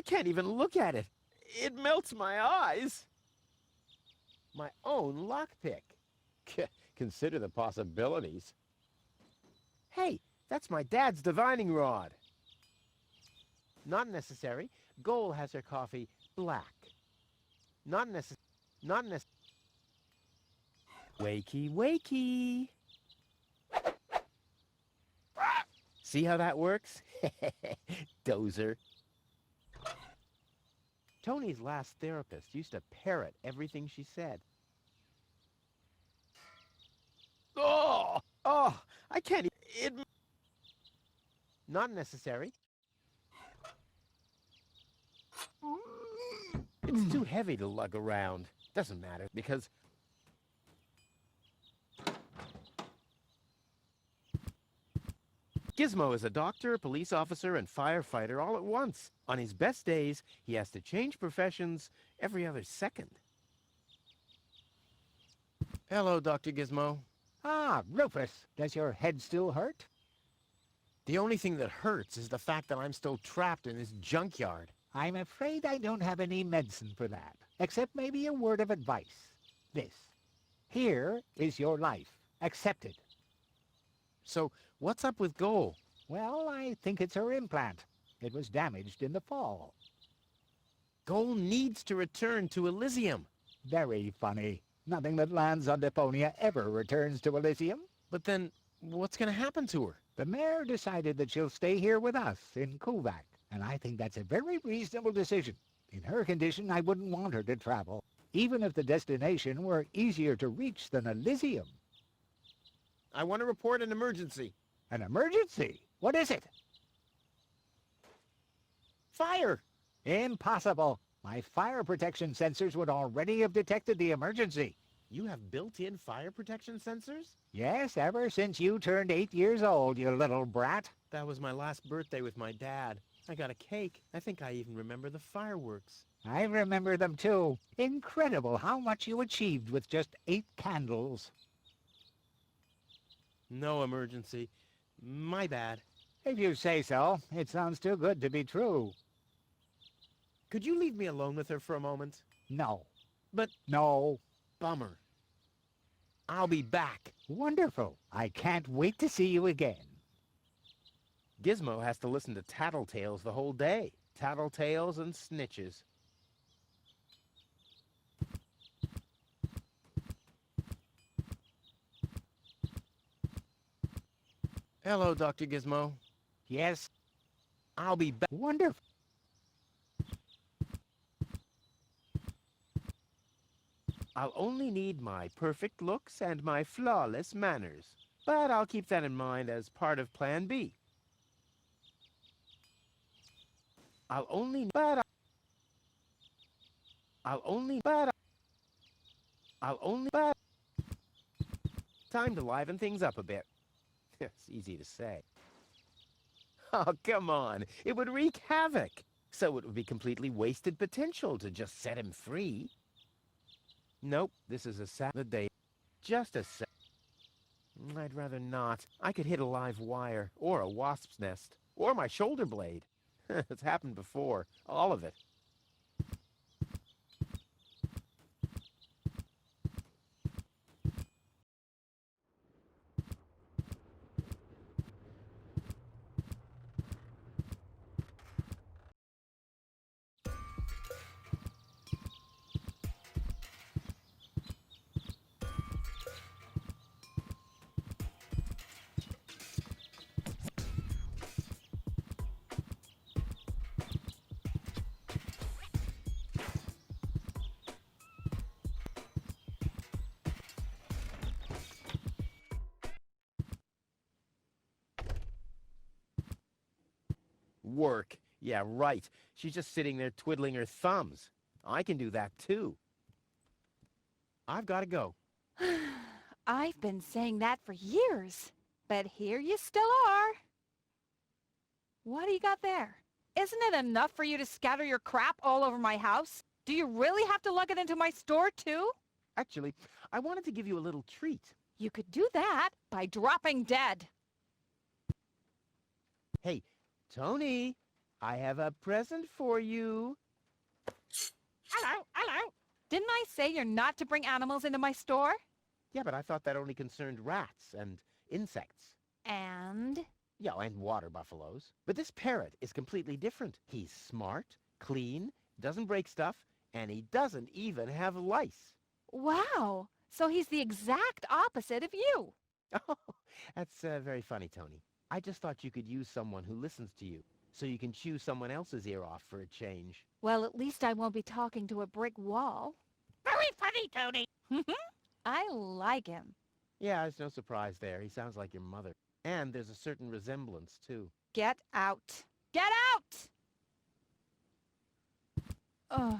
can't even look at it. It melts my eyes. My own lockpick. Consider the possibilities. Hey, that's my dad's divining rod. Not necessary. Goal has her coffee black. Not necessary. Not necessary. Wakey, wakey. See how that works? Dozer. Tony's last therapist used to parrot everything she said. Oh, I can't. Not necessary. It's too heavy to lug around. Doesn't matter, because Gizmo is a doctor, police officer, and firefighter all at once. On his best days, he has to change professions every other second. Hello, Dr. Gizmo. Ah, Rufus, does your head still hurt? The only thing that hurts is the fact that I'm still trapped in this junkyard. I'm afraid I don't have any medicine for that, except maybe a word of advice. This. Here is your life. Accept it. So, what's up with Goal? Well, I think it's her implant. It was damaged in the fall. Goal needs to return to Elysium. Very funny. Nothing that lands on Deponia ever returns to Elysium. But then, what's going to happen to her? The mayor decided that she'll stay here with us in Kovac, and I think that's a very reasonable decision. In her condition, I wouldn't want her to travel, even if the destination were easier to reach than Elysium. I want to report an emergency. An emergency? What is it? Fire! Impossible. My fire protection sensors would already have detected the emergency. You have built-in fire protection sensors? Yes, ever since you turned 8 years old, you little brat. That was my last birthday with my dad. I got a cake. I think I even remember the fireworks. I remember them too. Incredible how much you achieved with just 8 candles. No emergency. My bad. If you say so. It sounds too good to be true. Could you leave me alone with her for a moment? No. But... No. Bummer. I'll be back. Wonderful. I can't wait to see you again. Gizmo has to listen to tattletales the whole day. Tattletales and snitches. Hello, Dr. Gizmo. Yes? I'll be back. Wonderful. I'll only need my perfect looks and my flawless manners. But I'll keep that in mind as part of Plan B. I'll only... Time to liven things up a bit. It's easy to say. Oh, come on. It would wreak havoc. So it would be completely wasted potential to just set him free. Nope, this is a sad day. Just a sec. I'd rather not. I could hit a live wire, or a wasp's nest, or my shoulder blade. It's happened before. All of it. Work. Yeah, right. She's just sitting there twiddling her thumbs. I can do that too. I've got to go. I've been saying that for years, but here you still are. What do you got there? Isn't it enough for you to scatter your crap all over my house? Do you really have to lug it into my store too? Actually, I wanted to give you a little treat. You could do that by dropping dead. Hey, Tony, I have a present for you. Hello, hello. Didn't I say you're not to bring animals into my store? Yeah, but I thought that only concerned rats and insects. And? Yeah, and water buffaloes. But this parrot is completely different. He's smart, clean, doesn't break stuff, and he doesn't even have lice. Wow. So he's the exact opposite of you. Oh, that's very funny, Tony. I just thought you could use someone who listens to you, so you can chew someone else's ear off for a change. Well, at least I won't be talking to a brick wall. Very funny, Tony. I like him. Yeah, there's no surprise there. He sounds like your mother. And there's a certain resemblance, too. Get out. Get out! Oh.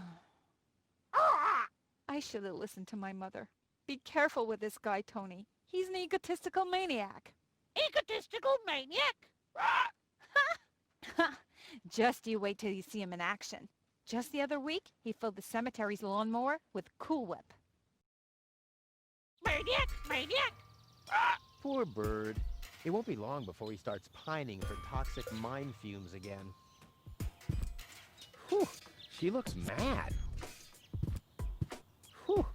I should have listened to my mother. Be careful with this guy, Tony. He's an egotistical maniac. Egotistical maniac? Just you wait till you see him in action. Just the other week, he filled the cemetery's lawnmower with Cool Whip. Maniac! Maniac! Poor bird. It won't be long before he starts pining for toxic mine fumes again. Whew, she looks mad. Whew.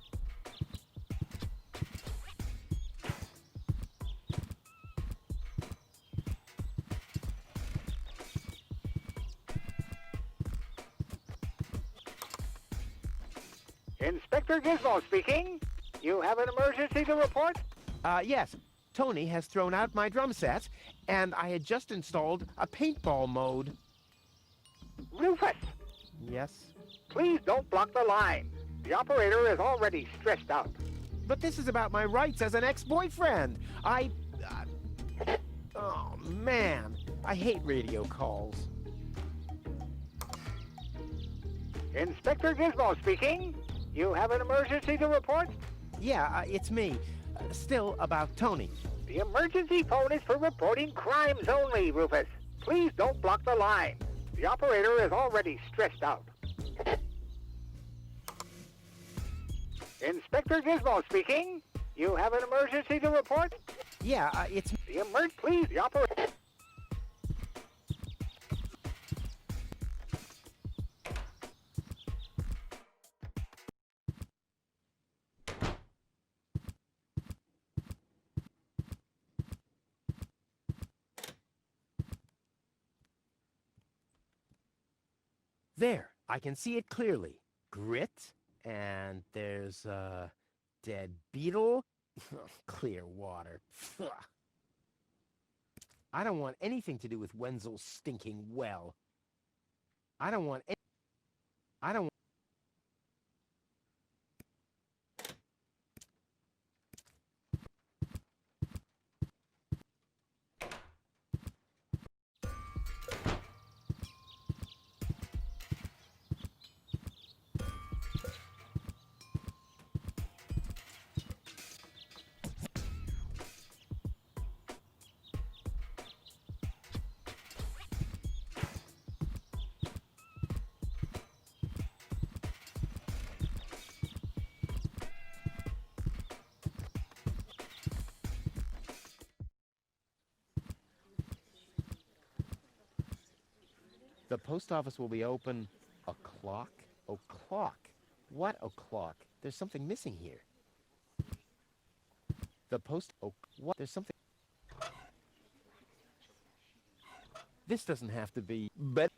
Inspector Gizmo speaking. You have an emergency to report? Yes. Tony has thrown out my drum set, and I had just installed a paintball mode. Rufus, Yes? please don't block the line. The operator is already stressed out. But this is about my rights as an ex-boyfriend. Oh, man. I hate radio calls. Inspector Gizmo speaking. You have an emergency to report? Yeah, it's me. Still about Tony. The emergency phone is for reporting crimes only, Rufus. Please don't block the line. The operator is already stressed out. Inspector Gizmo speaking. You have an emergency to report? Yeah, it's... Please, the operator... There, I can see it clearly. Grit, and there's a dead beetle. Clear water. I don't want anything to do with Wenzel's stinking well. I don't want any... I don't... The post office will be open o'clock? O'clock? What o'clock? There's something missing here. The post... Oh, what? There's something... This doesn't have to be... But...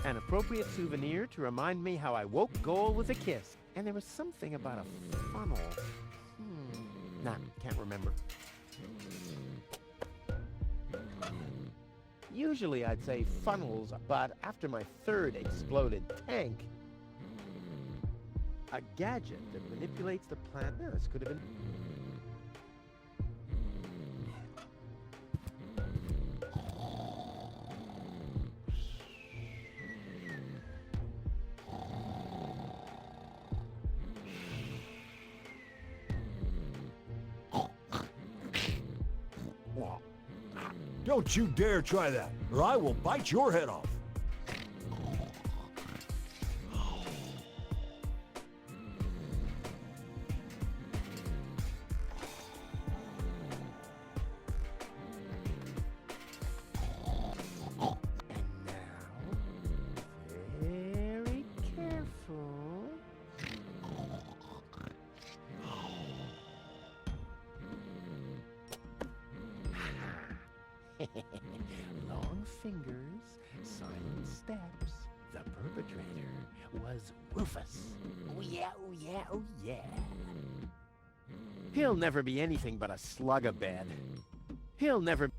An appropriate souvenir to remind me how I woke goal with a kiss. And there was something about a funnel. Nah, can't remember. Usually I'd say funnels, but after my third exploded tank, a gadget that manipulates the plant. No, this could have been... Don't you dare try that, or I will bite your head off. Long fingers, silent steps. The perpetrator was Rufus. Oh yeah, oh yeah, oh yeah. He'll never be anything but a slug a bed. He'll never...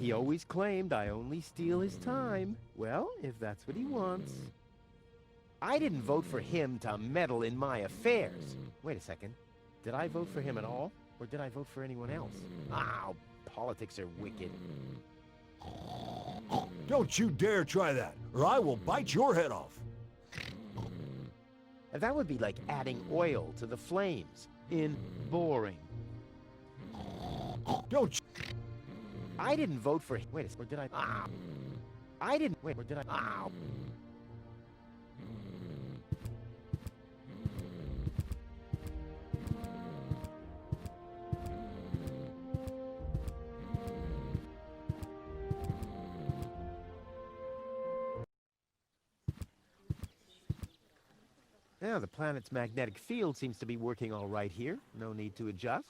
He always claimed I only steal his time. Well, if that's what he wants. I didn't vote for him to meddle in my affairs. Wait a second. Did I vote for him at all? Or did I vote for anyone else? Oh, politics are wicked. Don't you dare try that, or I will bite your head off. That would be like adding oil to the flames in boring. Don't you... I didn't vote for him. Wait a second. Or did I? Ah. I didn't. Wait, or did I? Ah. Yeah, the planet's magnetic field seems to be working all right here. No need to adjust.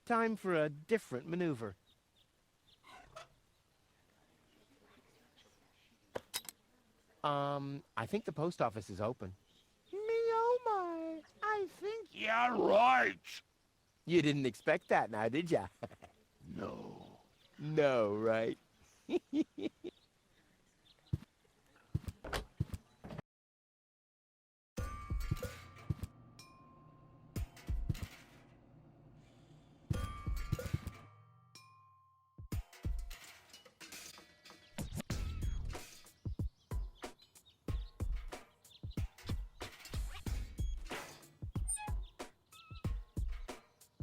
Time for a different maneuver. I think the post office is open. Me oh my, I think... Yeah, right. You didn't expect that now, did ya? No. No, right?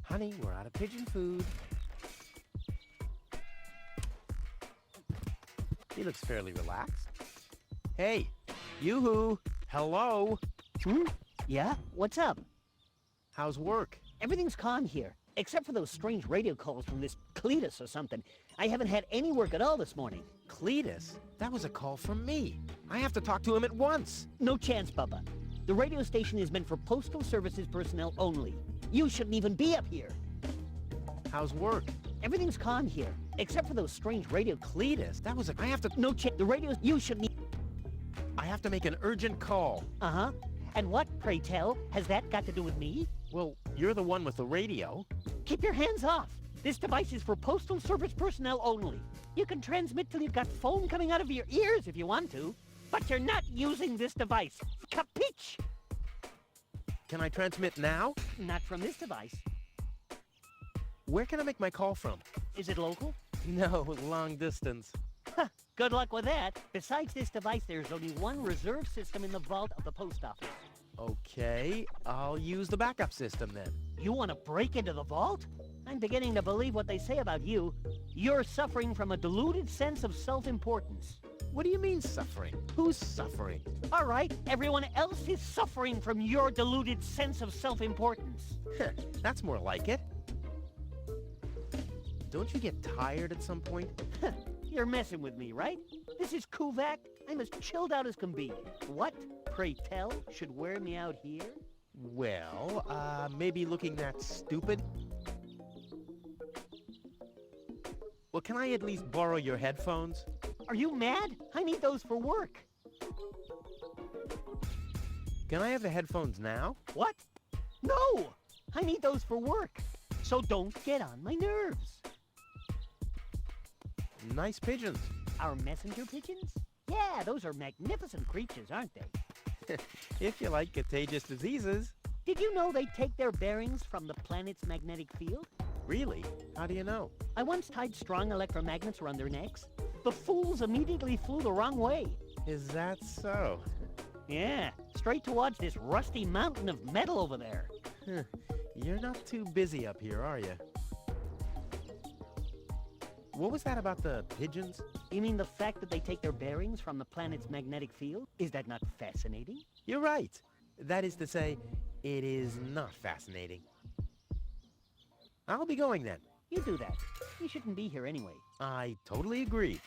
Honey, we're out of pigeon food. He looks fairly relaxed. Hey, yoo-hoo, hello. Yeah? What's up? How's work? Everything's calm here, except for those strange radio calls from this Cletus or something. I haven't had any work at all this morning. Cletus? That was a call from me. I have to talk to him at once. No chance, Bubba. The radio station is meant for Postal Services personnel only. You shouldn't even be up here. How's work? Everything's calm here, except for those strange radio... Cletus? That was a... I have to... No chance. The radio... You shouldn't... I have to make an urgent call. Uh-huh. And what, pray tell, has that got to do with me? Well, you're the one with the radio. Keep your hands off. This device is for Postal Service personnel only. You can transmit till you've got foam coming out of your ears if you want to, but you're not using this device. Capiche? Can I transmit now? Not from this device. Where can I make my call from? Is it local? No, long distance. Huh, good luck with that. Besides this device, there's only one reserve system in the vault of the post office. Okay, I'll use the backup system then. You want to break into the vault? I'm beginning to believe what they say about you. You're suffering from a deluded sense of self-importance. What do you mean suffering? Who's suffering? All right, everyone else is suffering from your deluded sense of self-importance. That's more like it. Don't you get tired at some point? You're messing with me, right? This is Kuvak. I'm as chilled out as can be. What, pray tell, should wear me out here? Well, maybe looking that stupid? Well, can I at least borrow your headphones? Are you mad? I need those for work. Can I have the headphones now? What? No! I need those for work. So don't get on my nerves. Nice pigeons. Our messenger pigeons? Yeah, those are magnificent creatures, aren't they? If you like contagious diseases. Did you know they take their bearings from the planet's magnetic field? Really? How do you know? I once tied strong electromagnets around their necks. The fools immediately flew the wrong way. Is that so? Yeah, straight towards this rusty mountain of metal over there. You're not too busy up here, are you? What was that about the pigeons? You mean the fact that they take their bearings from the planet's magnetic field? Is that not fascinating? You're right. That is to say, it is not fascinating. I'll be going then. You do that. You shouldn't be here anyway. I totally agree.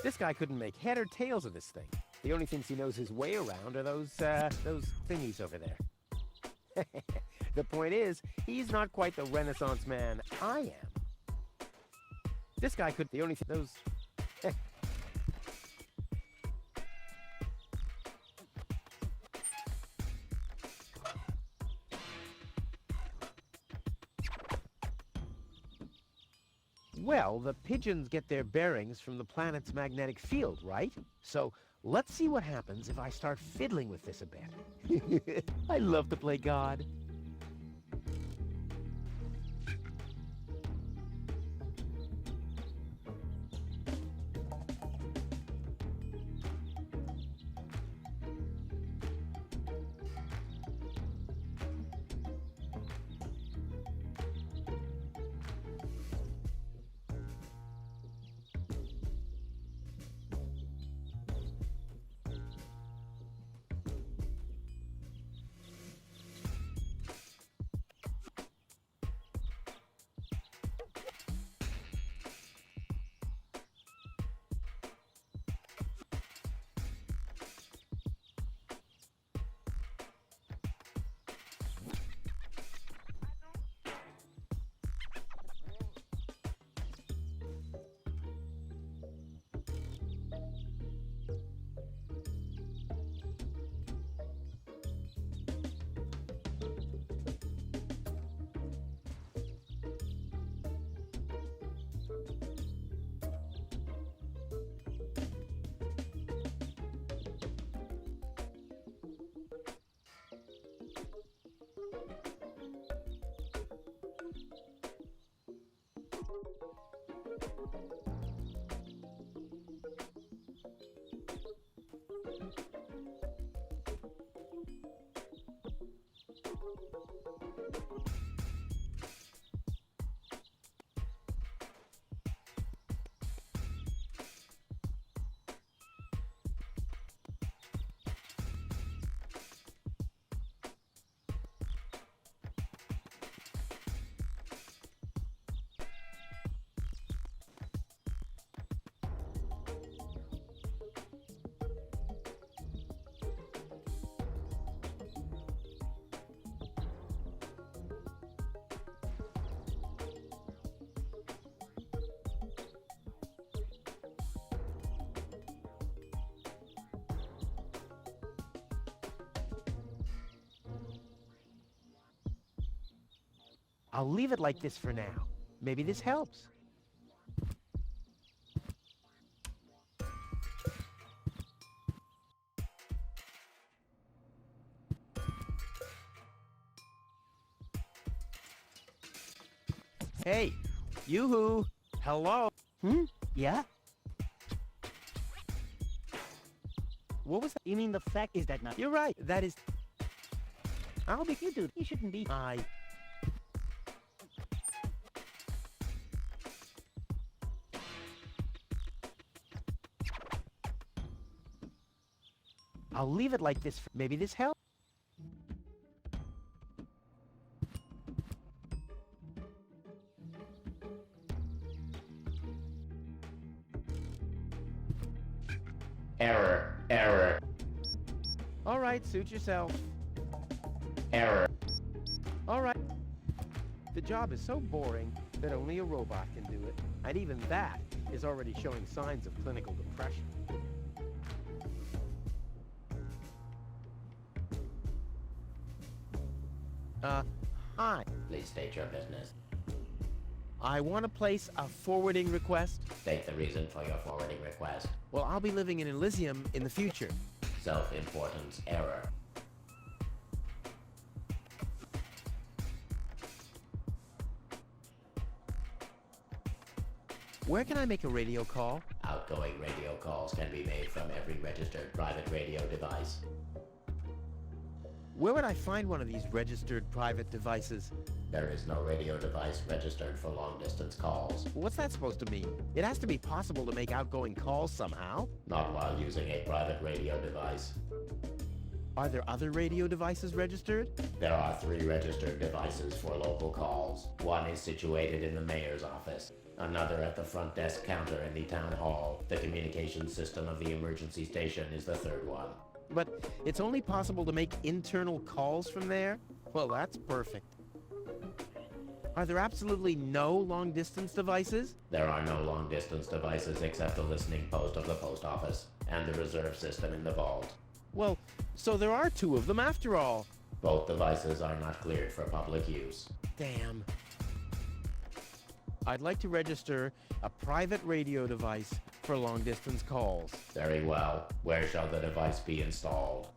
This guy couldn't make head or tails of this thing. The only things he knows his way around are those thingies over there. The point is, he's not quite the Renaissance man I am. This guy could... The only thing... Those... Well, the pigeons get their bearings from the planet's magnetic field, right? So, let's see what happens if I start fiddling with this a bit. I love to play God. I'll leave it like this for now. Maybe this helps. Hey, yoo-hoo, hello. Yeah? What was that? You mean the fact is that not... You're right, that is... I'll be... You do. You shouldn't be... I'll leave it like this. Maybe this helps. Error. Error. All right, suit yourself. Error. All right. The job is so boring that only a robot can do it. And even that is already showing signs of clinical depression. Hi. Please state your business. I want to place a forwarding request. State the reason for your forwarding request. Well, I'll be living in Elysium in the future. Self-importance error. Where can I make a radio call? Outgoing radio calls can be made from every registered private radio device. Where would I find one of these registered private devices? There is no radio device registered for long-distance calls. What's that supposed to mean? It has to be possible to make outgoing calls somehow. Not while using a private radio device. Are there other radio devices registered? There are 3 registered devices for local calls. One is situated in the mayor's office. Another at the front desk counter in the town hall. The communications system of the emergency station is the 3rd one. But it's only possible to make internal calls from there? Well, that's perfect. Are there absolutely no long-distance devices? There are no long-distance devices except the listening post of the post office and the reserve system in the vault. Well, so there are two of them after all. Both devices are not cleared for public use. Damn. I'd like to register a private radio device for long-distance calls. Very well. Where shall the device be installed?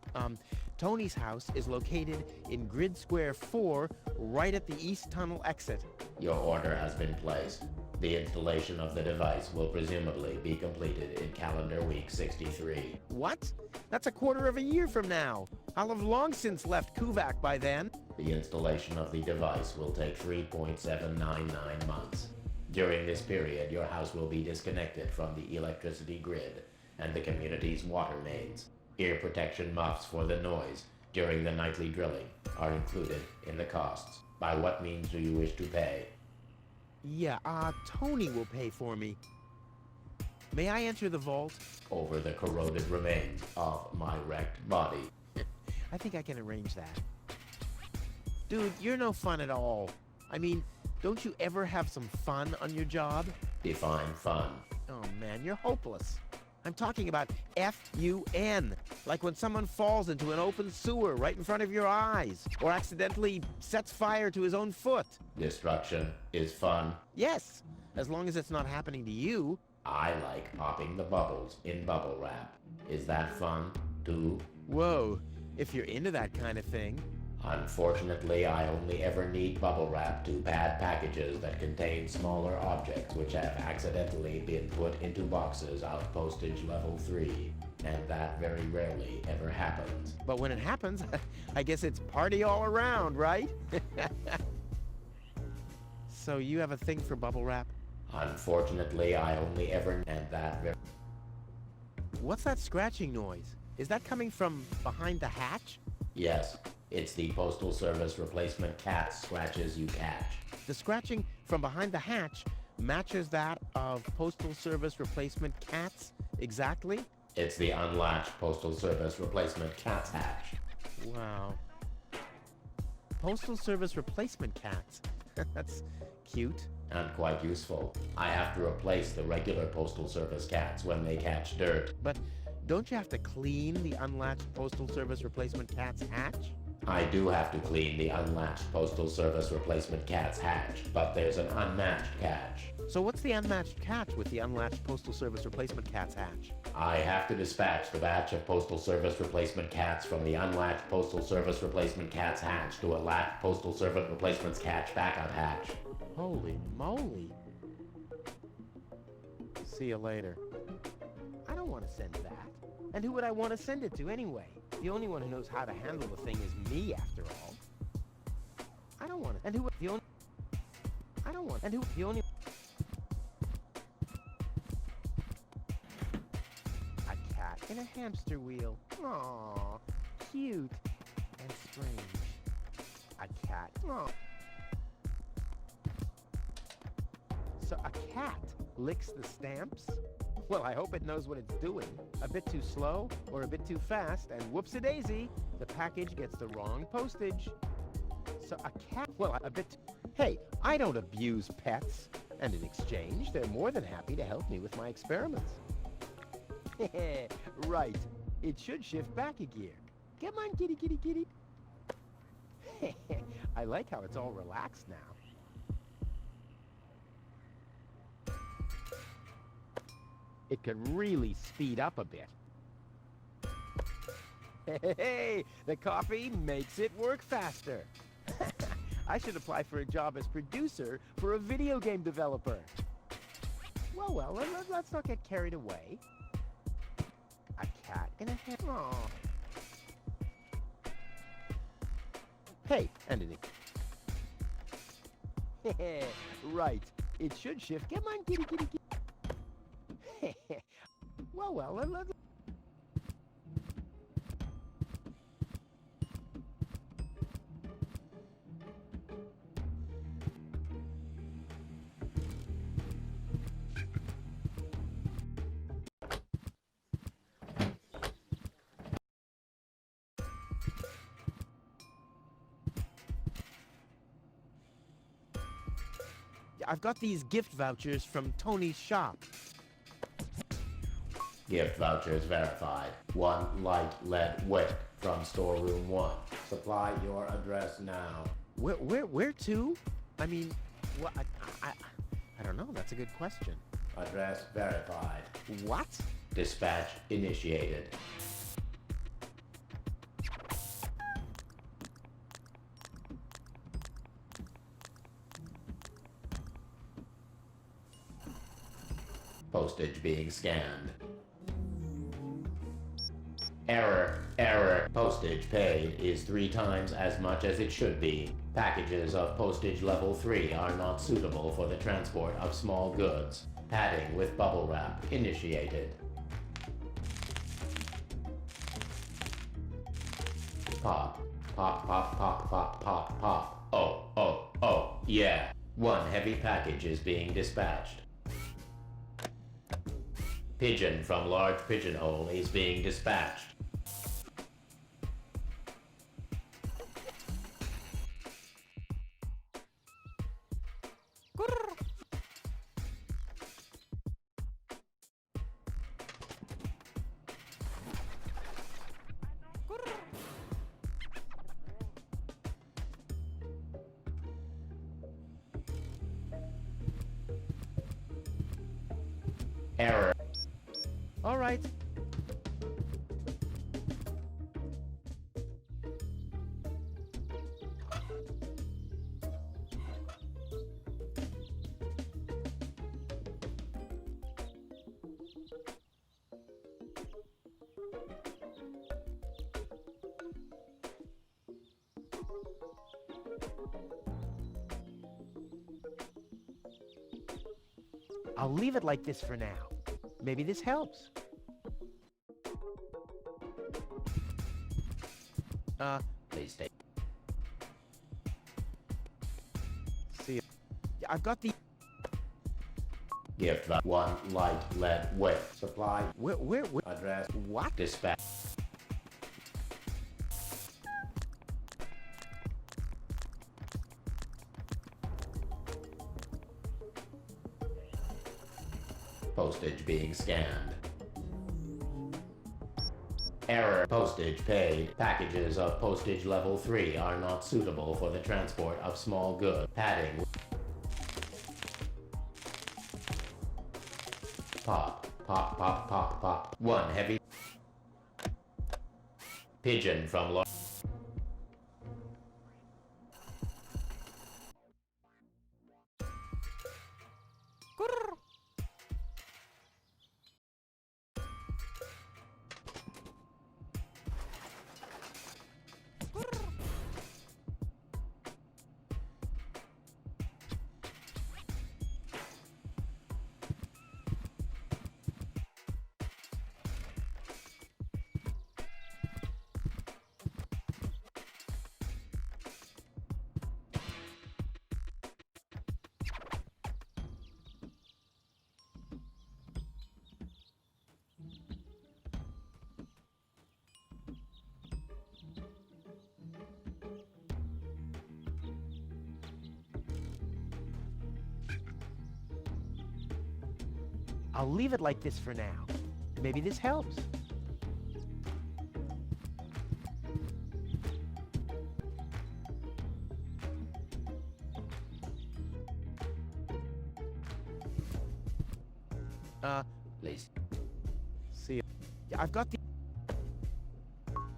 Tony's house is located in Grid Square 4, right at the East Tunnel exit. Your order has been placed. The installation of the device will presumably be completed in calendar week 63. What? That's a quarter of a year from now. I'll have long since left Kuvak by then. The installation of the device will take 3.799 months. During this period, your house will be disconnected from the electricity grid and the community's water mains. Ear protection muffs for the noise during the nightly drilling are included in the costs. By what means do you wish to pay? Yeah, Tony will pay for me. May I enter the vault? Over the corroded remains of my wrecked body. I think I can arrange that. Dude, you're no fun at all. I mean, don't you ever have some fun on your job? Define fun. Oh man, you're hopeless. I'm talking about F-U-N. Like when someone falls into an open sewer right in front of your eyes, or accidentally sets fire to his own foot. Destruction is fun. Yes, as long as it's not happening to you. I like popping the bubbles in bubble wrap. Is that fun, too? Whoa, if you're into that kind of thing. Unfortunately, I only ever need bubble wrap to pad packages that contain smaller objects which have accidentally been put into boxes out postage level 3. And that very rarely ever happens. But when it happens, I guess it's party all around, right? So you have a thing for bubble wrap? Unfortunately, I only ever and that very... What's that scratching noise? Is that coming from behind the hatch? Yes, it's the Postal Service replacement cat scratches you catch. The scratching from behind the hatch matches that of Postal Service replacement cats exactly? It's the unlatched Postal Service replacement cat's hatch. Wow. Postal Service replacement cats. That's cute. And quite useful. I have to replace the regular Postal Service cats when they catch dirt. But don't you have to clean the unlatched Postal Service replacement cat's hatch? I do have to clean the unlatched Postal Service replacement cat's hatch, but there's an unmatched catch. So what's the unmatched catch with the unlatched Postal Service replacement cat's hatch? I have to dispatch the batch of Postal Service replacement cats from the unlatched Postal Service replacement cat's hatch to a latched Postal Service replacement's catch backup hatch. Holy moly. See you later. I don't want to send that. And who would I want to send it to anyway? The only one who knows how to handle the thing is me, after all. I don't want it. And who the only... I don't want... And who the only... A cat in a hamster wheel. Aww. Cute. And strange. A cat. Aww. So a cat licks the stamps? Well, I hope it knows what it's doing. A bit too slow or a bit too fast, and whoops-a-daisy, the package gets the wrong postage. So a cat, well, a bit... Hey, I don't abuse pets. And in exchange, they're more than happy to help me with my experiments. Right. It should shift back a gear. Come on, kitty, kitty, kitty. I like how it's all relaxed now. It could really speed up a bit. Hey, the coffee makes it work faster. I should apply for a job as producer for a video game developer. Well, let's not get carried away. A cat in a hand. Aww. Hey, and it... Right. It should shift. Come on, kitty, kitty, kitty. well, let's... I've got these gift vouchers from Tony's shop. Gift vouchers verified. 1 light lead wick from storeroom 1. Supply your address now. Where to? I mean, what? I don't know. That's a good question. Address verified. What? Dispatch initiated. Postage being scanned. Error. Postage paid is 3 times as much as it should be. Packages of postage level 3 are not suitable for the transport of small goods. Padding with bubble wrap initiated. Pop. Oh, yeah. 1 heavy package is being dispatched. Pigeon from large pigeonhole is being dispatched. Error. All right. I'll leave it like this for now. Maybe this helps. Please stay. See ya. I've got the... Gift 1 light lead wick. Supply. Where? Address. What? Dispatch. Postage being scanned. Error. Postage paid. Packages of postage level 3 are not suitable for the transport of small goods. Padding. Pop. 1 heavy. Pigeon from large. I'll leave it like this for now. Maybe this helps. Please. See ya. Yeah, I've got the...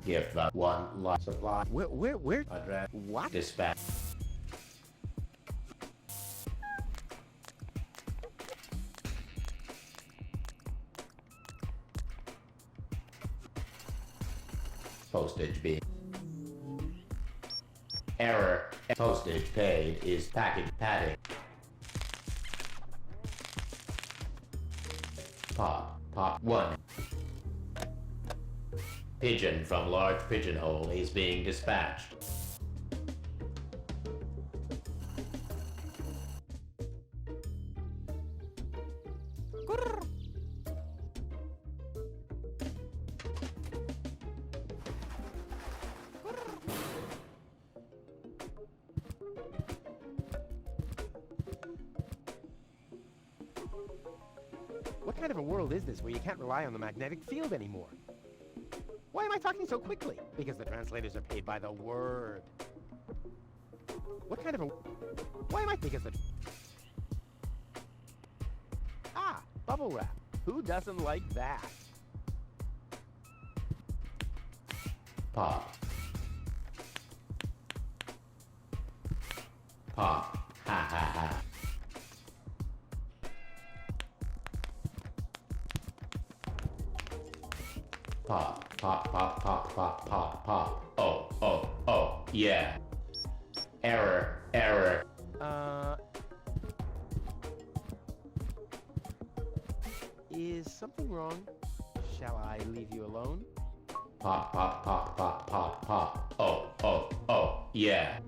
Gift 1 light. Supply. Where? Address. What? Dispatch. Postage being. Error. Postage paid is package padding. Pop 1. Pigeon from large pigeonhole is being dispatched. What kind of a world is this where you can't rely on the magnetic field anymore? Why am I talking so quickly? Because the translators are paid by the word. What kind of a... Why am I... Because the... Ah, bubble wrap. Who doesn't like that? Pop. Pop. Ha ha ha. Pop, pop, pop, pop, pop, pop, pop. Oh, oh, oh, yeah. Error, error. Is something wrong? Shall I leave you alone? Pop, pop, pop, pop, pop, pop. Oh, oh, oh, yeah.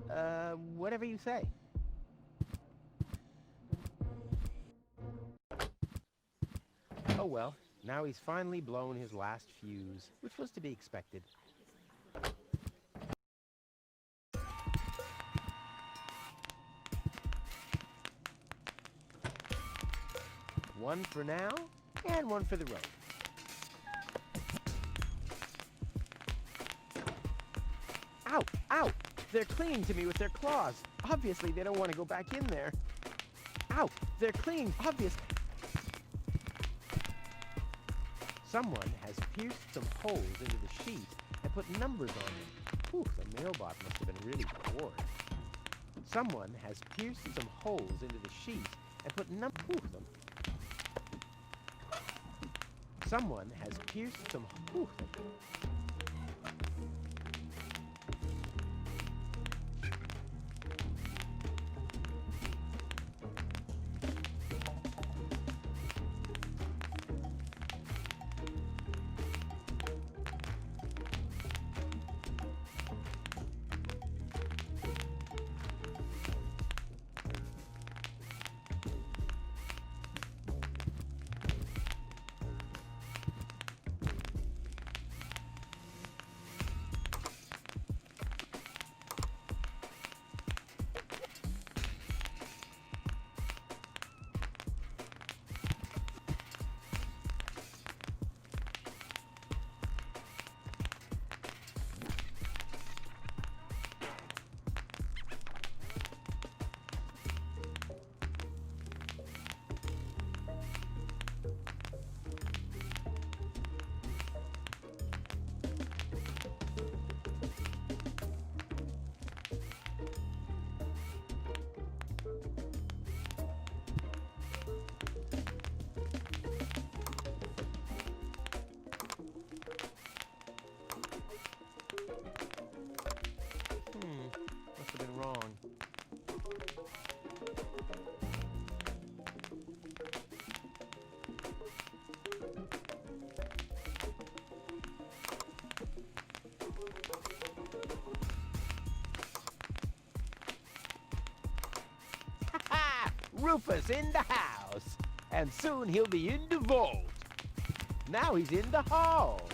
Whatever you say. Oh well, now he's finally blown his last fuse, which was to be expected. One for now, and one for the road. Ow! Ow! They're clinging to me with their claws. Obviously, they don't want to go back in there. Ow! They're clinging, obviously. Someone has pierced some holes into the sheet and put numbers on them. Whew, the mailbot must have been really bored. Someone has pierced some holes into the sheet and put numbers... Someone has pierced some... Must have been wrong. Ha-ha! Rufus in the house! And soon he'll be in the vault. Now he's in the hall.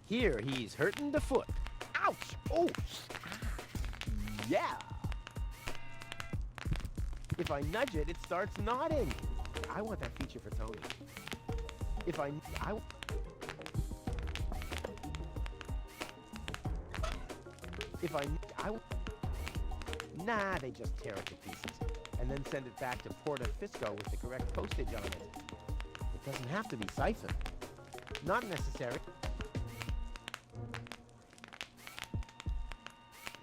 Here he's hurting the foot. Ouch! Oh! Yeah! If I nudge it, it starts nodding. I want that feature for Tony. If I Nah, they just tear it to pieces. And then send it back to Porta Fisco with the correct postage on it. It doesn't have to be siphoned. Not necessary.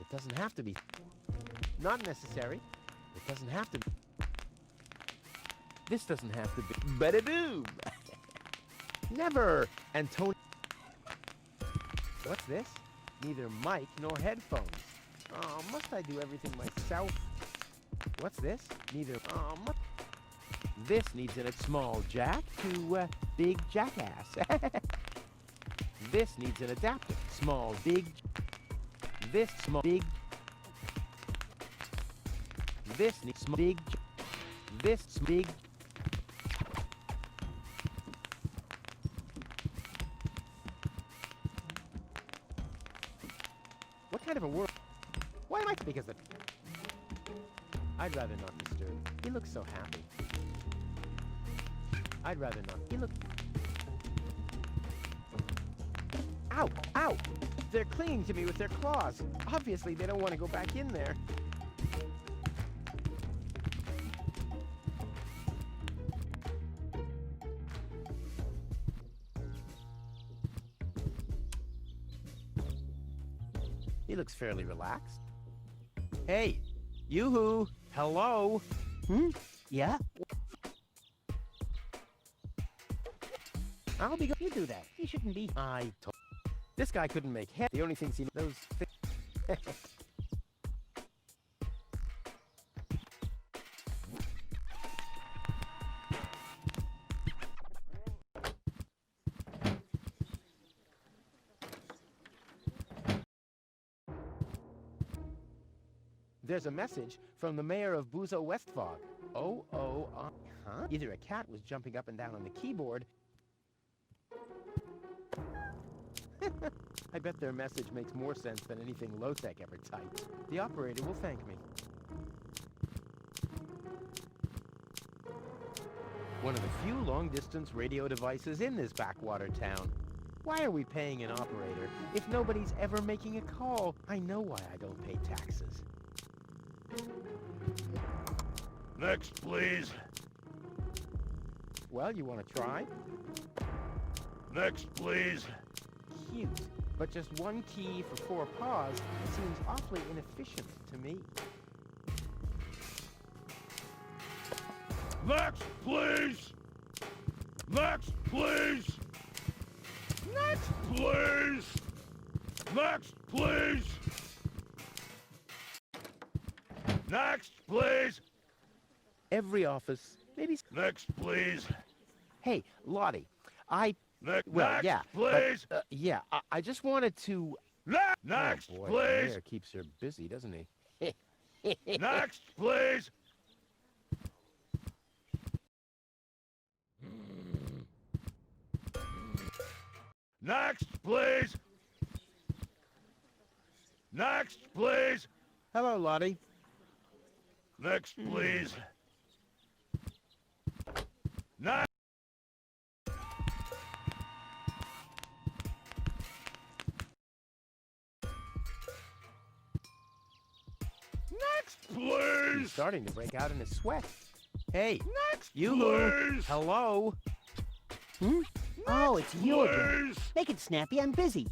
It doesn't have to be. Not necessary. It doesn't have to be. This doesn't have to be. Ba-da-boom! Never! And Tony... What's this? Neither mic nor headphones. Oh, must I do everything myself? What's this? Neither... This needs a small jack to, big jackass. This needs an adapter. Small, big... This small, big... This needs big... This big... What kind of a world? Why am I... Because the... I'd rather not disturb. He looks so happy. I'd rather not. He looked... Ow! Ow! They're clinging to me with their claws. Obviously, they don't want to go back in there. He looks fairly relaxed. Hey! Yoo-hoo! Hello! Yeah? I'll be You do that. You shouldn't be. This guy couldn't make head. The only things he knows... There's a message from the mayor of Buzo Westfog. Huh? Either a cat was jumping up and down on the keyboard. I bet their message makes more sense than anything Low-Tech ever typed. The operator will thank me. One of the few long-distance radio devices in this backwater town. Why are we paying an operator if nobody's ever making a call? I know why I don't pay taxes. Next, please. Well, you want to try? Next, please. Cute. But just one key for 4 paws seems awfully inefficient to me. Next, please. Next, please. Next, please. Next, please. Next, please. Every office, maybe... Next, please. Hey, Lottie, Next, well, next, yeah, please. but, yeah, I just wanted to... Next, oh boy, please. The mayor keeps her busy, doesn't he? Next, please. Next, please. Next, please. Hello, Lottie. Next, please. Next. Next, He's please. starting to break out in a sweat. Hey, Next, you. please. Hello. Oh, it's you again. Please. Make it snappy. I'm busy.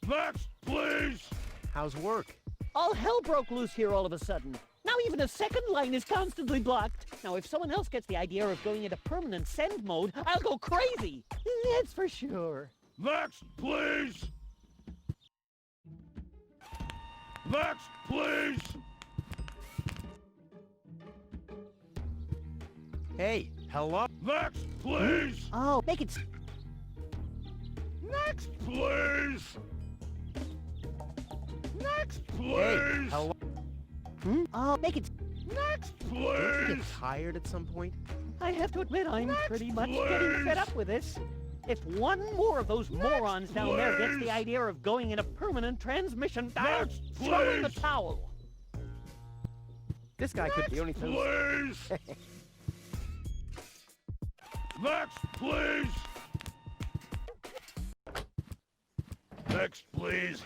Next, please. How's work? All hell broke loose here all of a sudden. Now even a second line is constantly blocked. Now if someone else gets the idea of going into permanent send mode, I'll go crazy. That's for sure. Next, please. Next, please. Hey, hello. Next, please. Oh, make it... Next, please. Next, Hey, please. hello. Oh, make it... Next, Don't you please. get tired at some point? I have to admit, I'm Next, pretty much getting please. fed up with this. If one more of those morons down there gets please. the idea of going in a permanent transmission, I'll Next, throw in the please. towel. This guy could be only... Please. Next, please. Next, please.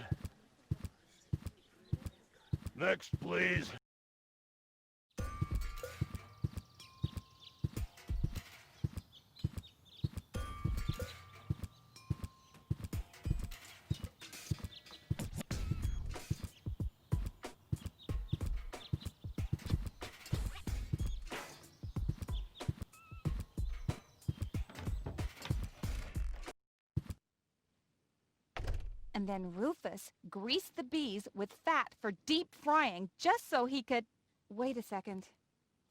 Next, please. And then Rufus greased the bees with fat for deep frying just so he could... Wait a second.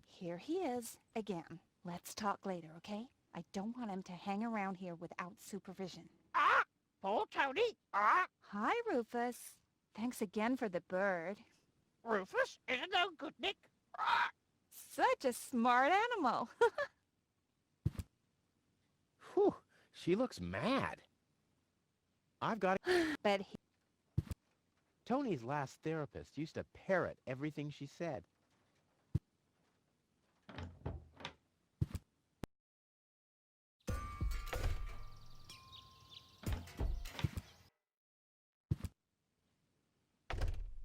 Here he is again. Let's talk later, okay? I don't want him to hang around here without supervision. Paul Tony. Hi, Rufus. Thanks again for the bird. Rufus isn't no good, Nick. Such a smart animal. Whew, she looks mad. I've got... But he... Tony's last therapist used to parrot everything she said.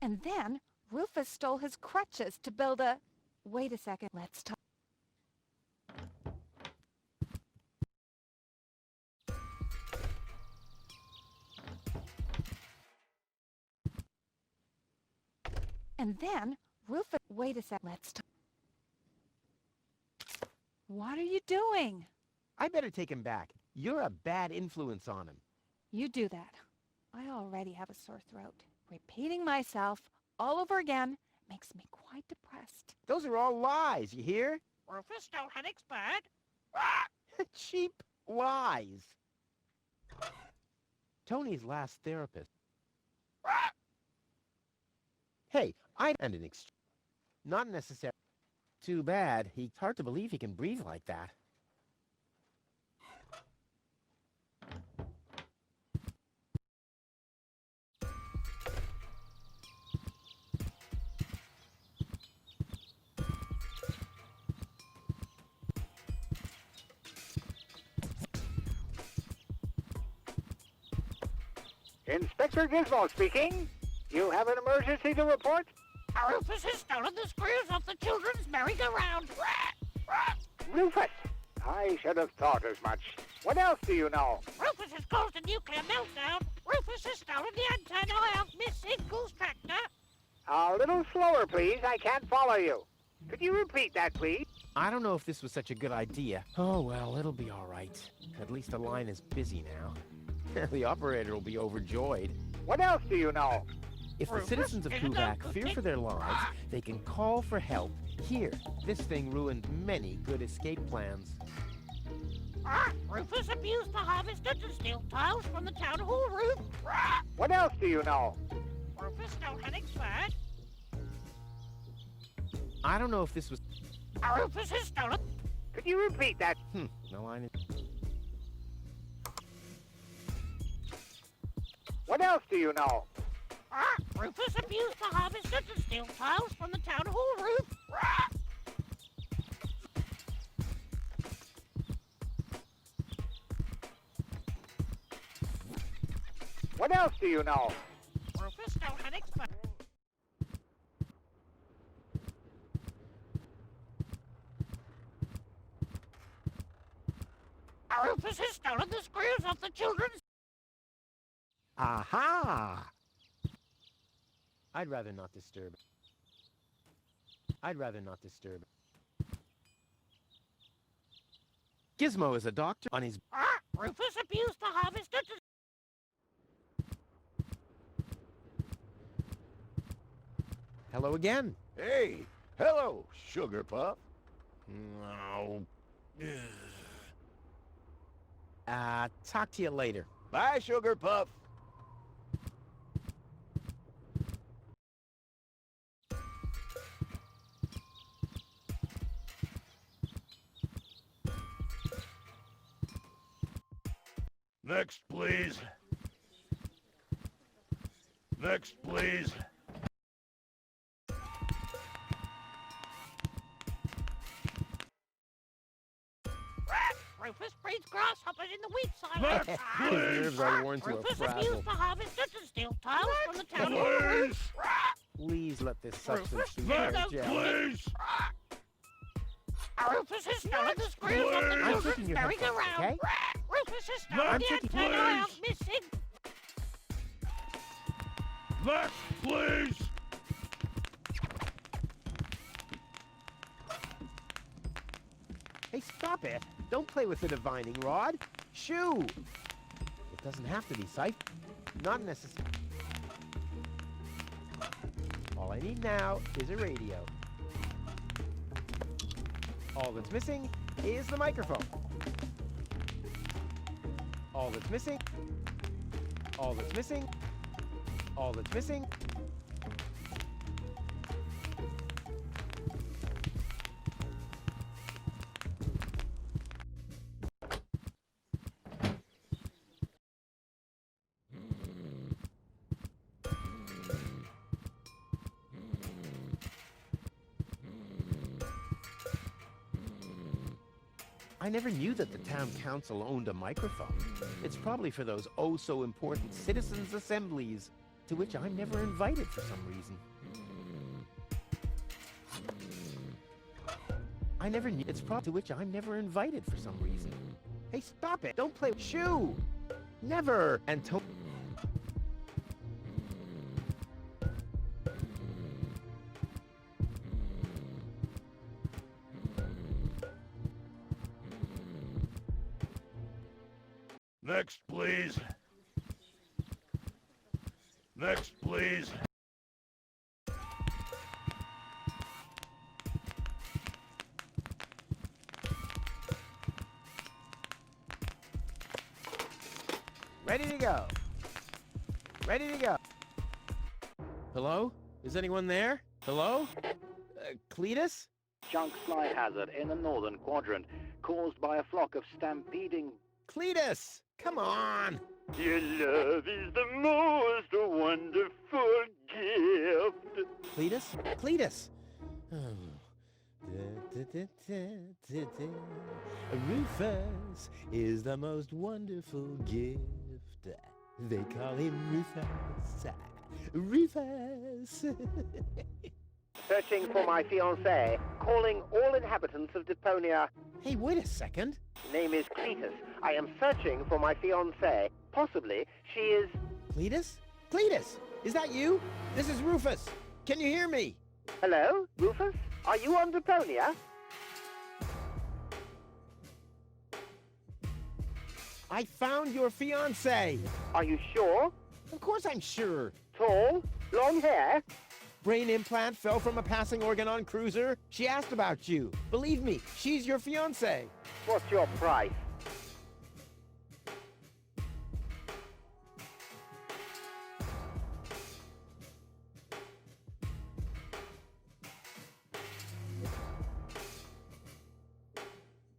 And then Rufus stole his crutches to build a... Wait a second, let's talk. And then Rufus... Wait a sec, let's talk. What are you doing? I better take him back. You're a bad influence on him. You do that. I already have a sore throat. Repeating myself all over again makes me quite depressed. Those are all lies, you hear? Rufus, don't headache's bad. Cheap lies. Tony's last therapist. Hey, and an not necessary. Too bad. It's hard to believe he can breathe like that. Inspector Gizmo speaking. You have an emergency to report? Rufus has stolen the screws off the children's merry-go-round. Rufus! I should have thought as much. What else do you know? Rufus has caused a nuclear meltdown. Rufus has stolen the antenna of Miss Inkle's tractor. A little slower, please. I can't follow you. Could you repeat that, please? I don't know if this was such a good idea. Oh, well, it'll be all right. At least the line is busy now. The operator will be overjoyed. What else do you know? If the citizens of Kuvak fear for their lives, they can call for help. Here, this thing ruined many good escape plans. Rufus abused the harvester to steal tiles from the town hall roof. What else do you know? Rufus, don't headache's bad. I don't know if this was... Rufus has stolen... Could you repeat that? The line is... What else do you know? Rufus abused the harvester to steal tiles from the town hall roof. What else do you know? Rufus, don't headache's bad. Rufus has stolen the screws off the children's... Aha! I'd rather not disturb. I'd rather not disturb. Gizmo is a doctor on his... Rufus abused the harvester to... Hello again. Hey, hello, Sugar Puff. No. Talk to you later. Bye, Sugar Puff. Next, please. Next, please. Rufus breeds grasshoppers in the wheat Next, silo. His nerves are worn to a Rufus frazzle. abused the harvester to steal tiles from the town hall roof. Please let this substance be Next, gel. please. Rufus has stolen the screws off the I'm children's taking your merry-go-round. headphones, okay? Rufus has stolen I'm the taking antenna yours. of Miss Inkle. Next, please. Hey, stop it. Don't play with the divining rod. Shoo! It doesn't have to be sight. Not necessary. All I need now is a radio. All that's missing is the microphone. All that's missing. All that's missing. All that's missing. I never knew that the town council owned a microphone. It's probably for those oh-so-important citizens' assemblies to which I'm never invited for some reason. I never knew. It's prop to which I'm never invited for some reason. Hey, stop it! Don't play with Shoo! Never! And Next, please. Next, please. Ready to go. Ready to go. Hello? Is anyone there? Hello? Cletus? Chunk fly hazard in the northern quadrant, caused by a flock of stampeding... Cletus! Come on! Your love is the most wonderful gift. Cletus? Cletus! Rufus is the most wonderful gift. They call him Rufus. Rufus! Searching for my fiancée. Calling all inhabitants of Deponia. Hey, wait a second. Name is Cletus. I am searching for my fiancée. Possibly she is... Cletus? Cletus! Is that you? This is Rufus. Can you hear me? Hello, Rufus? Are you on Deponia? I found your fiancée. Are you sure? Of course I'm sure. Tall? Long hair? Brain implant fell from a passing Organon cruiser. She asked about you. Believe me, she's your fiancée. What's your price?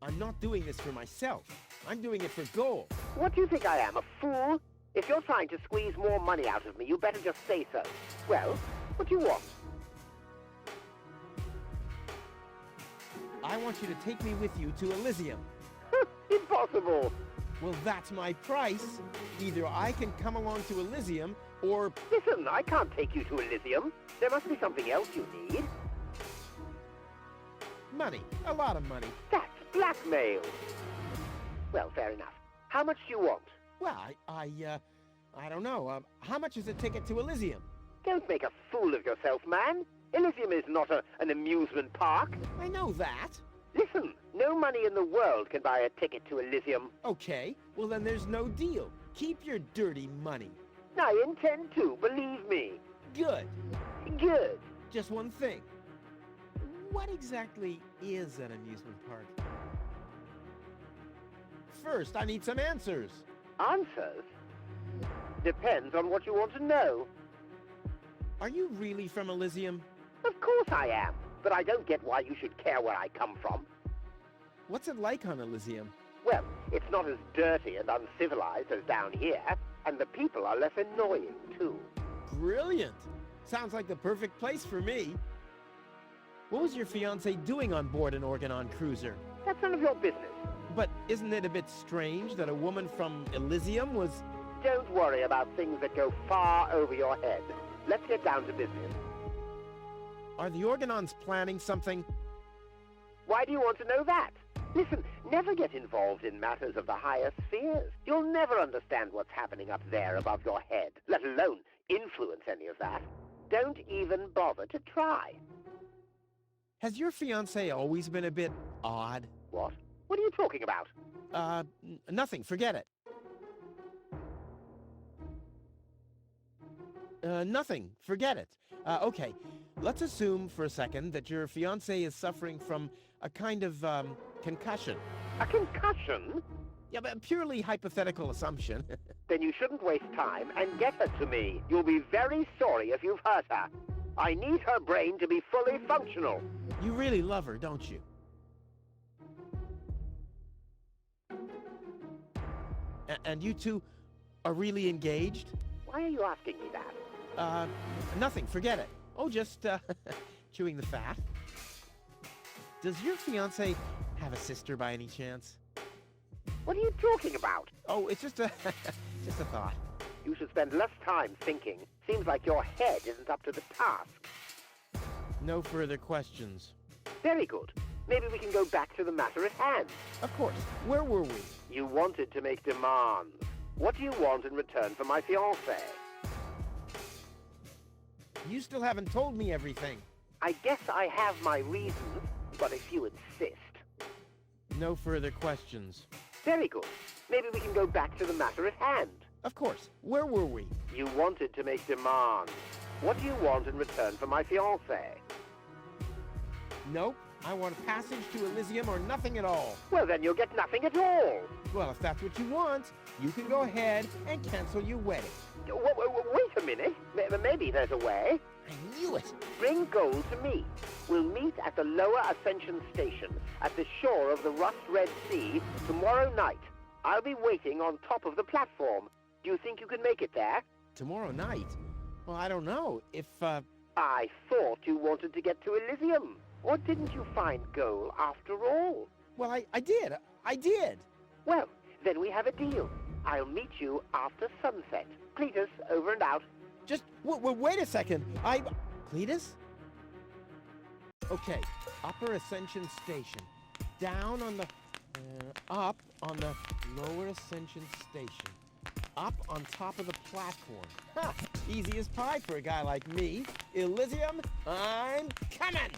I'm not doing this for myself. I'm doing it for gold. What do you think I am, a fool? If you're trying to squeeze more money out of me, you better just say so. Well, what do you want? I want you to take me with you to Elysium. Impossible. Well, that's my price. Either I can come along to Elysium, or... Listen, I can't take you to Elysium. There must be something else you need. money. A lot of money. That's blackmail. Well, fair enough. How much do you want? Well, I don't know. How much is a ticket to Elysium? Don't make a fool of yourself, man. Elysium is not an amusement park. I know that. Listen, no money in the world can buy a ticket to Elysium. Okay, well then there's no deal. Keep your dirty money. I intend to, believe me. Good. Good. Just one thing. What exactly is an amusement park? First, I need some answers. Answers? Depends on what you want to know. Are you really from Elysium? Of course I am, but I don't get why you should care where I come from. What's it like on Elysium? Well, it's not as dirty and uncivilized as down here, and the people are less annoying, too. Brilliant! Sounds like the perfect place for me. What was your fiancé doing on board an Organon cruiser? That's none of your business. But isn't it a bit strange that a woman from Elysium was... Don't worry about things that go far over your head. Let's get down to business. Are the Organons planning something? Why do you want to know that? Listen, never get involved in matters of the higher spheres. You'll never understand what's happening up there above your head, let alone influence any of that. Don't even bother to try. Has your fiancé always been a bit odd? What? What are you talking about? Nothing. Forget it. Nothing. Forget it. Okay. Let's assume for a second that your fiancé is suffering from a kind of, concussion. A concussion? Yeah, but purely hypothetical assumption. Then you shouldn't waste time and get her to me. You'll be very sorry if you've hurt her. I need her brain to be fully functional. You really love her, don't you? And you two are really engaged? Why are you asking me that? Nothing. Forget it. Oh, just, chewing the fat. Does your fiancé have a sister by any chance? What are you talking about? Oh, it's just a, just a thought. You should spend less time thinking. Seems like your head isn't up to the task. No further questions. Very good. Maybe we can go back to the matter at hand. Of course. Where were we? You wanted to make demands. What do you want in return for my fiancée? You still haven't told me everything. I guess I have my reasons, but if you insist. No further questions. Very good. Maybe we can go back to the matter at hand. Of course. Where were we? You wanted to make demands. What do you want in return for my fiancée? Nope. I want a passage to Elysium or nothing at all. Well, then you'll get nothing at all. Well, if that's what you want, you can go ahead and cancel your wedding. Wait a minute. Maybe there's a way. I knew it. Bring gold to me. We'll meet at the Lower Ascension Station at the shore of the Rust-Red Sea tomorrow night. I'll be waiting on top of the platform. Do you think you can make it there? Tomorrow night? Well, I don't know. If, I thought you wanted to get to Elysium. Or didn't you find gold after all? Well, I did. I did. Well, then we have a deal. I'll meet you after sunset. Cletus, over and out. Just, wait a second. Cletus? Okay, Upper Ascension Station. Down on the... up on the Lower Ascension Station. Up on top of the platform. Ha! Easy as pie for a guy like me. Elysium, I'm coming!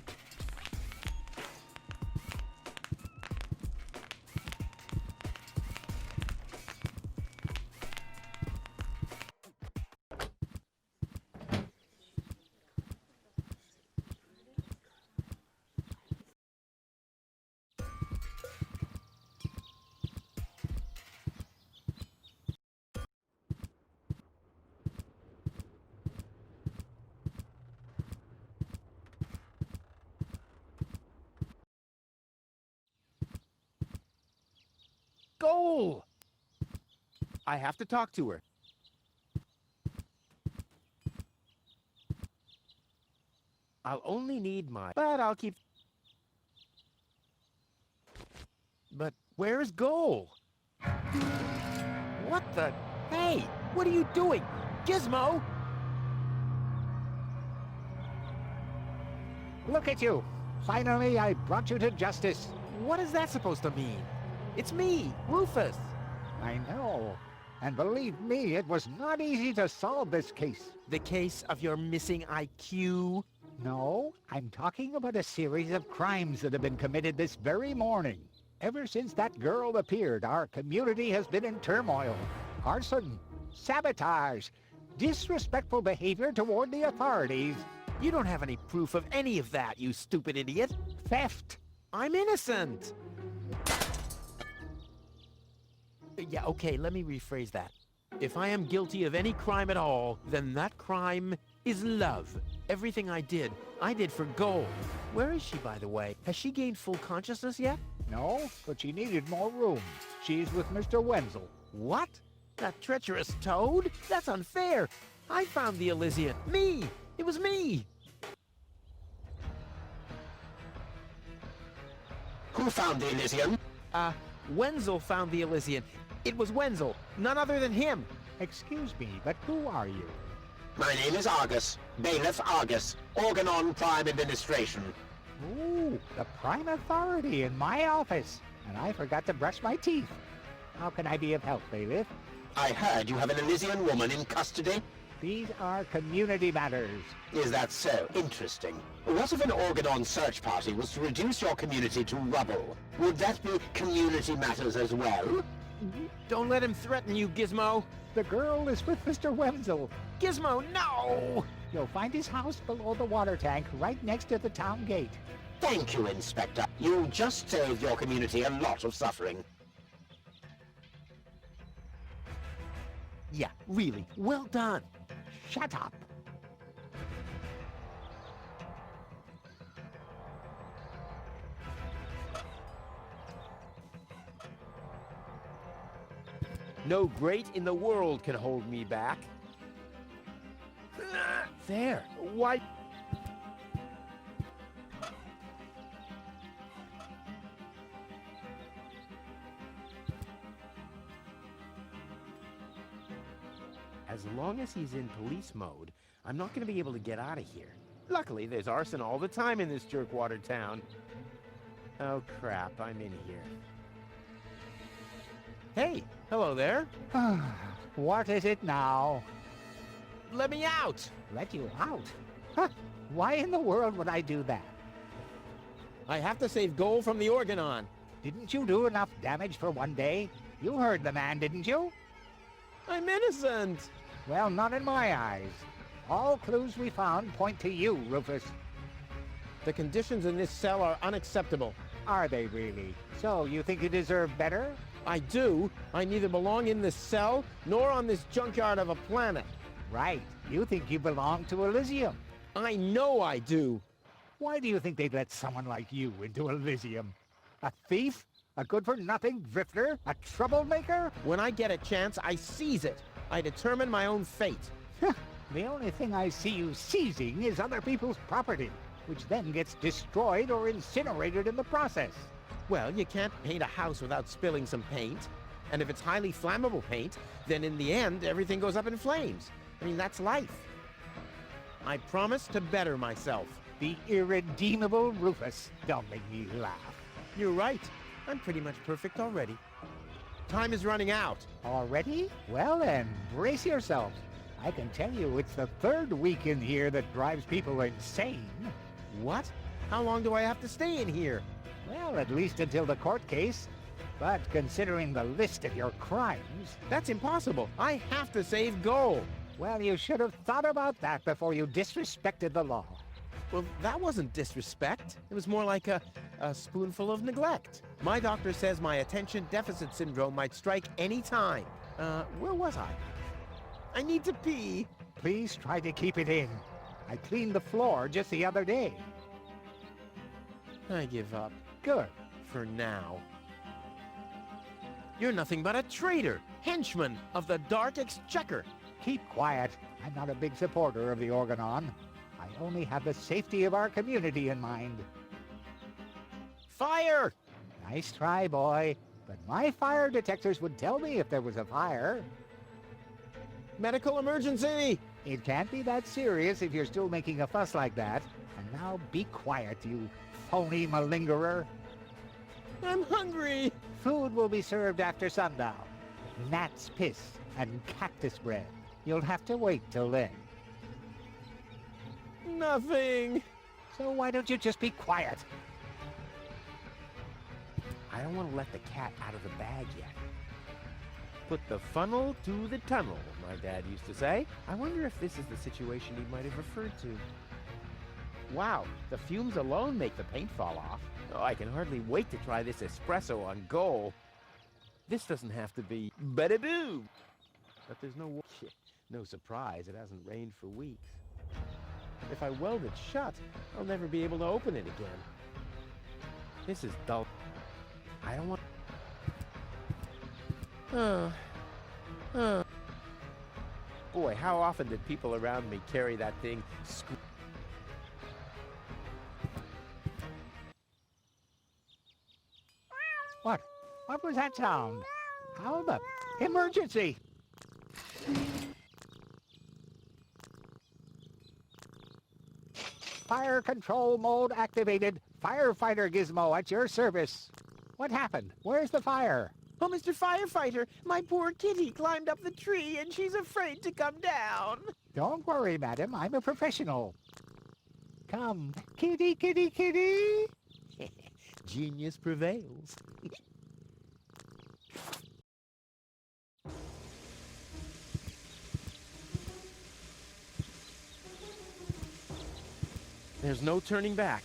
Goal! I have to talk to her. I'll only need but I'll keep... But where's Goal? What the... Hey, what are you doing? Gizmo! Look at you! Finally, I brought you to justice. What is that supposed to mean? It's me, Rufus. I know. And believe me, it was not easy to solve this case. The case of your missing IQ? No, I'm talking about a series of crimes that have been committed this very morning. Ever since that girl appeared, our community has been in turmoil. Arson, sabotage, disrespectful behavior toward the authorities. You don't have any proof of any of that, you stupid idiot. Theft. I'm innocent. Yeah, okay, let me rephrase that. If I am guilty of any crime at all, then that crime is love. Everything I did for gold. Where is she, by the way? Has she gained full consciousness yet? No, but she needed more room. She's with Mr. Wenzel. What? That treacherous toad? That's unfair. I found the Elysian. Me! It was me! Who found the Elysian? Wenzel found the Elysian. It was Wenzel, none other than him. Excuse me, but who are you? My name is Argus, Bailiff Argus, Organon Prime Administration. Ooh, the prime authority in my office. And I forgot to brush my teeth. How can I be of help, Bailiff? I heard you have an Elysian woman in custody. These are community matters. Is that so? Interesting. What if an Organon search party was to reduce your community to rubble? Would that be community matters as well? Don't let him threaten you, Gizmo. The girl is with Mr. Wenzel. Gizmo, no! You'll find his house below the water tank, right next to the town gate. Thank you, Inspector. You just saved your community a lot of suffering. Yeah, really, well done. Shut up. No great in the world can hold me back. There. Why? As long as he's in police mode, I'm not going to be able to get out of here. Luckily, there's arson all the time in this jerkwater town. Oh, crap, I'm in here. Hey, hello there. What is it now? Let me out! Let you out? Huh. Why in the world would I do that? I have to save gold from the Organon. Didn't you do enough damage for one day? You heard the man, didn't you? I'm innocent! Well, not in my eyes. All clues we found point to you, Rufus. The conditions in this cell are unacceptable. Are they really? So you think you deserve better? I do. I neither belong in this cell nor on this junkyard of a planet. Right. You think you belong to Elysium. I know I do. Why do you think they'd let someone like you into Elysium? A thief? A good-for-nothing drifter? A troublemaker? When I get a chance, I seize it. I determine my own fate. The only thing I see you seizing is other people's property, which then gets destroyed or incinerated in the process. Well, you can't paint a house without spilling some paint. And if it's highly flammable paint, then in the end, everything goes up in flames. I mean, that's life. I promise to better myself. The irredeemable Rufus. Don't make me laugh. You're right. I'm pretty much perfect already. Time is running out. Already? Well then, brace yourself. I can tell you it's the third week in here that drives people insane. What? How long do I have to stay in here? Well, at least until the court case. But considering the list of your crimes... That's impossible. I have to save gold. Well, you should have thought about that before you disrespected the law. Well, that wasn't disrespect. It was more like a spoonful of neglect. My doctor says my attention deficit syndrome might strike any time. Where was I? I need to pee. Please try to keep it in. I cleaned the floor just the other day. I give up. Good. For now. You're nothing but a traitor, henchman of the Dark Exchequer. Keep quiet. I'm not a big supporter of the Organon. I only have the safety of our community in mind. Fire! Nice try, boy. But my fire detectors would tell me if there was a fire. Medical emergency! It can't be that serious if you're still making a fuss like that. And now be quiet, you phony malingerer. I'm hungry! Food will be served after sundown. Gnat's piss and cactus bread. You'll have to wait till then. Nothing! So why don't you just be quiet? I don't want to let the cat out of the bag yet. Put the funnel to the tunnel, my dad used to say. I wonder if this is the situation he might have referred to. Wow, the fumes alone make the paint fall off. Oh, I can hardly wait to try this espresso on goal. This doesn't have to be bada-boo. But there's no surprise, it hasn't rained for weeks. If I weld it shut, I'll never be able to open it again. This is dull. I don't want... Boy, how often did people around me carry that thing What? What was that sound? How the... Emergency! Fire control mode activated. Firefighter Gizmo at your service. What happened? Where's the fire? Oh, Mr. Firefighter, my poor kitty climbed up the tree and she's afraid to come down. Don't worry, madam. I'm a professional. Come, kitty, kitty, kitty. Genius prevails. There's no turning back.